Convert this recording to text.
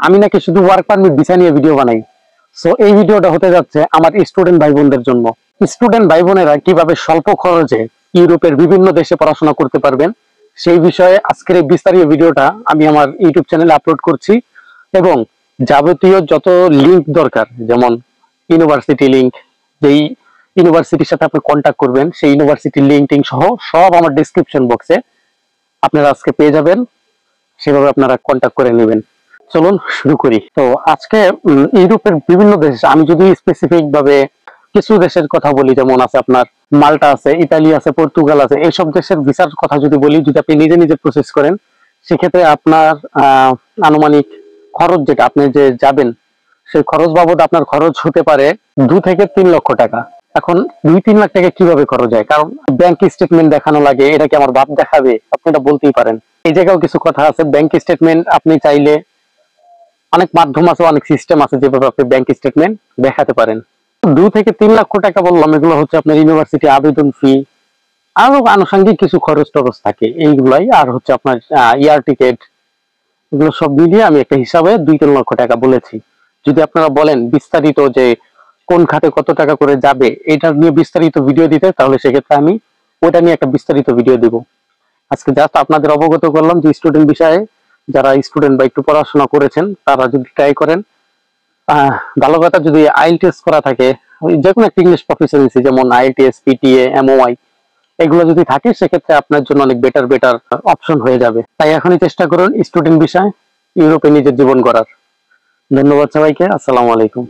আমি নাকি শুধু ওয়ার্ক পারমিট ভিসা নিয়ে ভিডিও বানাই। সো এই ভিডিওটা হতে যাচ্ছে আমার স্টুডেন্ট ভাই বোনদের জন্য। স্টুডেন্ট ভাই বোনেরা কিভাবে স্বল্প খরচে ইউরোপের বিভিন্ন দেশে পড়াশোনা করতে পারবেন সেই বিষয়ে আজকের এই বিস্তারিত ভিডিওটা আমি আমার ইউটিউব চ্যানেলে আপলোড করছি। এবং যাবতীয় যত লিংক দরকার, যেমন ইউনিভার্সিটি লিংক, যেই ইউনিভার্সিটির সাথে আপনি কন্ট্যাক্ট করবেন সেই ইউনিভার্সিটির লিংক টিং সহ সব আমার ডেসক্রিপশন বক্সে আপনারা আজকে পেয়ে যাবেন। সেভাবে আপনারা কন্ট্যাক্ট করে নেবেন। চলুন শুরু করি। তো আজকে ইউরোপের বিভিন্ন দেশ, আমি যদি স্পেসিফিক ভাবে কিছু দেশের কথা বলি, যেমন আছে আপনার মাল্টা আছে, ইতালি আছে, পর্তুগাল আছে, এইসব দেশের ভিসার কথা যদি বলি, যদি আপনি নিজে নিজে প্রসেস করেন সেক্ষেত্রে আপনার আনুমানিক খরচ, যেটা আপনি যে যাবেন সেই খরচ বাবদ আপনার খরচ হতে পারে 2 থেকে 3 লক্ষ টাকা। এখন 2-3 লাখ টাকা কিভাবে খরচ হয়? কারণ ব্যাংক স্টেটমেন্ট দেখানো লাগে, এটা কি আমার বাপ দেখাবে? আপনি এটা বলতেই পারেন। এই জায়গাও কিছু কথা আছে। ব্যাংক স্টেটমেন্ট আপনি চাইলে অনেক মাধ্যম আছে, অনেক সিস্টেম আছে যেভাবে আপনি ব্যাংক স্টেটমেন্ট দেখাতে পারেন। 2 থেকে 3 লক্ষ টাকা বললাম, এগুলো হচ্ছে আপনার ইউনিভার্সিটি আবেদন ফি, আরো আনুষঙ্গিক কিছু খরচ টরচ থাকে এইগুলাই, আর হচ্ছে আপনার এয়ার টিকেট, এগুলো সব মিলিয়ে আমি একটা হিসাবে 2-3 লক্ষ টাকা বলেছি। যদি আপনারা বলেন বিস্তারিত যে কোন খাতে কত টাকা করে যাবে এটা নিয়ে বিস্তারিত ভিডিও দিতে, তাহলে সেক্ষেত্রে আমি ওটা নিয়ে একটা বিস্তারিত ভিডিও দিব। আজকে জাস্ট আপনাদের অবগত করলাম যে স্টুডেন্ট বিষয়ে যারা স্টুডেন্ট বা একটু পড়াশোনা করেছেন তারা যদি ট্রাই করেন, ভালো কথা, যদি আইএলটিএস করা থাকে, যে কোনো একটা ইংলিশ প্রফিসিয়েন্সি যেমন আইএলটিএস, পিটিএ, এমওআই, এগুলো যদি থাকে সেক্ষেত্রে আপনার জন্য অনেক বেটার অপশন হয়ে যাবে। তাই এখনই চেষ্টা করুন স্টুডেন্ট বিষয় ইউরোপে নিজের জীবন গড়ার। ধন্যবাদ সবাইকে। আসসালামু আলাইকুম।